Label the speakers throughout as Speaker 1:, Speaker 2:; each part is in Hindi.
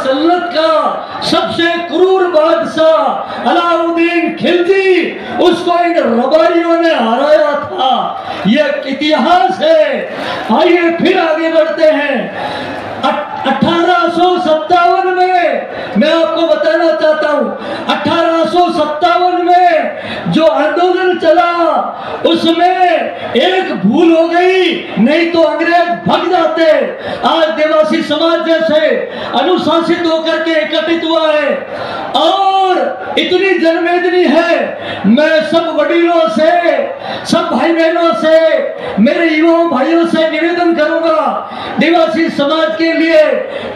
Speaker 1: मुसल्लत का सबसे क्रूर बादशाह अलाउद्दीन खिलजी, उसको इन रबारियों ने हराया था। यह इतिहास है। आइए फिर आगे बढ़ते हैं। 1857 में मैं आपको बताना चाहता हूं, 1857 में जो आंदोलन चला उसमें एक भूल हो गई, नहीं तो अंग्रेज भाग जाते। आज देवासी समाज जैसे अनुशासित होकर के एकत्रित हुआ है और इतनी जनमेदनी है। मैं सब वडीलों से, सब भाई बहनों से, मेरे युवा भाइयों से निवेदन करूंगा, देवासी समाज के लिए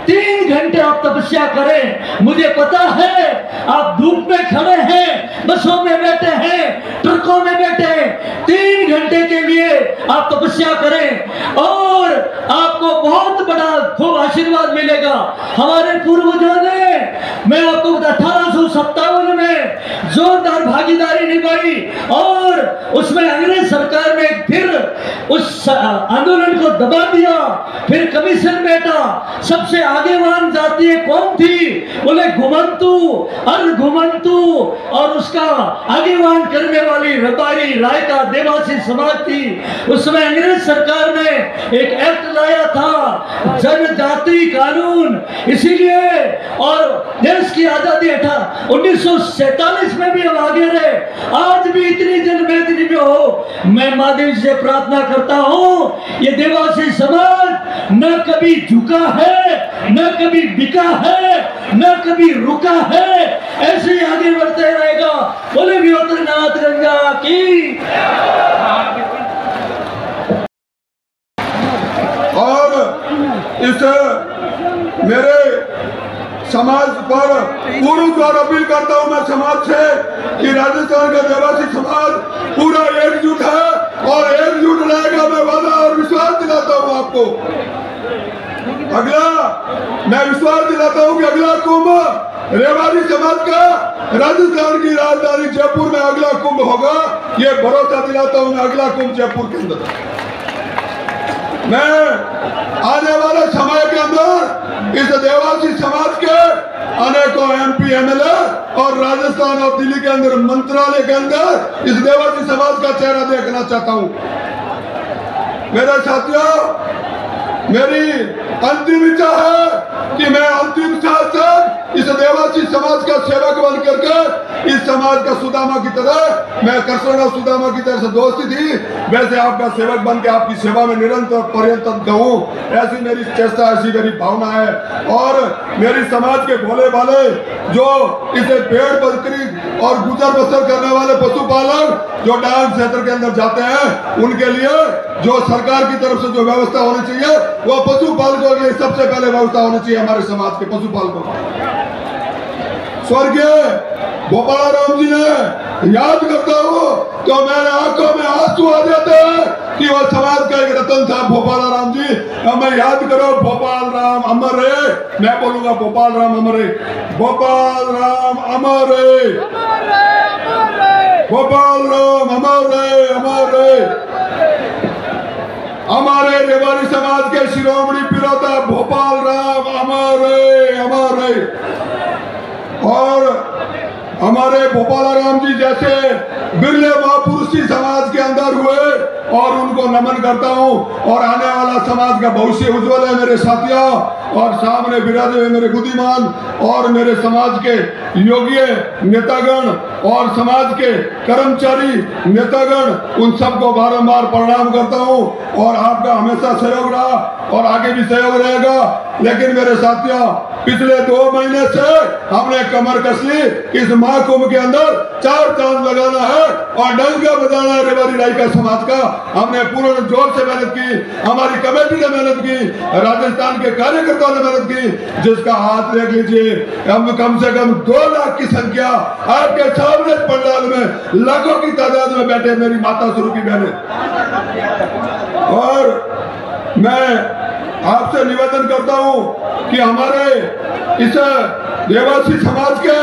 Speaker 1: 3 घंटे आप तपस्या करें। मुझे पता है आप धूप में खड़े हैं, बसों में बैठे हैं, ट्रकों में बैठे हैं। 3 घंटे के लिए आप तपस्या करें और आपको बहुत बड़ा खूब आशीर्वाद मिलेगा। हमारे पूर्वजों ने, मैं आपको 1857 में जोरदार भागीदारी निभाई और उसमें अंग्रेज सरकार ने फिर उस आंदोलन को दबा दिया। फिर कमीशन बैठा। सबसे आगेवान जाति कौन थी? बोले घुमंतु, अर्धघुमंतु, और उसका आगेवान करने वाली रबारी राय का देवासी समाज थी। उसमें अंग्रेज सरकार ने एक एक्ट लाया था, जनजाति कानून। इसीलिए और देश की आजादी 1947 में भी हम आगे रहे। आज भी इतनी जनमेदनी में हो, मैं महादेव से प्रार्थना करता हूं, ये देवासी समाज न कभी झुका है, न कभी बिका है, न कभी रुका है, ऐसे ही आगे बढ़ते रहेगा। बोले वियोत्रनाथ गंगा की।
Speaker 2: और इस मेरे समाज पर पूर्ण द्वार अपील करता हूं मैं समाज से कि राजस्थान का देवासी समाज पूरा एकजुट है और एकजुट रहेगा। मैं वादा और विश्वास दिलाता हूं आपको। अगला मैं विश्वास दिलाता हूं कि अगला कुंभ रेवाड़ी समाज का राजस्थान की राजधानी जयपुर में अगला कुंभ होगा। ये भरोसा दिलाता हूं मैं। अगला कुंभ जयपुर के अंदर। मैं आने वाले समय के अंदर इस देवासी समाज के अनेकों MP MLA और राजस्थान और दिल्ली के अंदर मंत्रालय के अंदर इस देवासी समाज का चेहरा देखना चाहता हूं। मेरे साथियों, मेरी अंतिम इच्छा है कि मैं अंतिम सांस तक इस देवासी समाज का सेवक बन करके इस समाज का सुदामा की तरह, मैं कृष्ण और सुदामा की तरह से दोस्ती थी, वैसे आपका सेवक बन के आपकी सेवा में निरंतर पर्यंत कहूं। ऐसी मेरी चेष्टा, ऐसी मेरी भावना है। और मेरी समाज के भोले भाले जो इसे पेड़ बकरी और गुजर बसर करने वाले पशुपालक जो डांग क्षेत्र के अंदर जाते हैं, उनके लिए जो सरकार की तरफ से जो व्यवस्था होनी चाहिए वो पशुपालकों के लिए सबसे पहले व्यवस्था होनी चाहिए। हमारे समाज के पशुपालकों स्वर्गीय गोपालाराम जी ने याद करता हूँ तो मेरे आंखों में आंसू आ जाते हैं कि वो समाज का एक रतन था गोपालाराम जी। हमें याद करो, गोपाल राम अमर रहे। मैं बोलूंगा गोपाल राम अमर रहे, गोपाल राम अमर रहे, गोपाल राम अमर रहे, अमर रहे। हमारे रेवाड़ी समाज के शिरोमणि पिता गोपाल राम अमर रहे, अमर रहे। और हमारे गोपालाराम जी जैसे बिरले महापुरुष समाज के अंदर हुए और उनको नमन करता हूं। और आने वाला समाज का भविष्य उज्जवल है मेरे साथियों। और सामने विराजे हुए मेरे बुद्धिमान और मेरे समाज के योग्य नेतागण और समाज के कर्मचारी नेतागण, उन सबको बारंबार प्रणाम करता हूं। और आपका हमेशा सहयोग रहा और आगे भी सहयोग रहेगा। लेकिन मेरे साथियों, पिछले 2 महीने से हमने कमर कस ली। इस महाकुंभ के अंदर 4 चांद लगाना है और डंका बजाना है रेवाड़ी राय का समाज का। हमने पूर्ण जोर से मेहनत की, हमारी कमेटी ने मेहनत की, राजस्थान के कार्यकर्ताओं ने मेहनत की, जिसका हाथ देख लीजिए। हम कम से कम 2 लाख की संख्या आपके सामने पंडाल में लाखों की तादाद में बैठे मेरी माता स्वरूप की बहनें। और मैं आपसे निवेदन करता हूं कि हमारे इस देवासी समाज के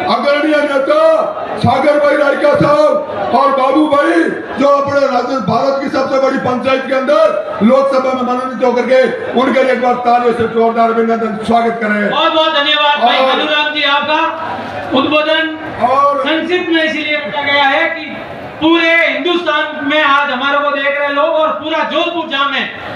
Speaker 2: अग्रणीय नेता सागर भाई रायका साहब और बाबू भाई जो अपने भारत की सबसे बड़ी पंचायत के अंदर लोकसभा में मनोनीत होकर के उनके लिए एक बार तालियों से जोरदार अभिनंदन स्वागत करें।
Speaker 3: बहुत बहुत धन्यवाद भाई अनुराग जी, आपका उद्बोधन और संक्षिप्त में इसीलिए रखा गया है कि पूरे हिंदुस्तान में आज हमारे को देख रहे लोग और पूरा जोधपुर जाम है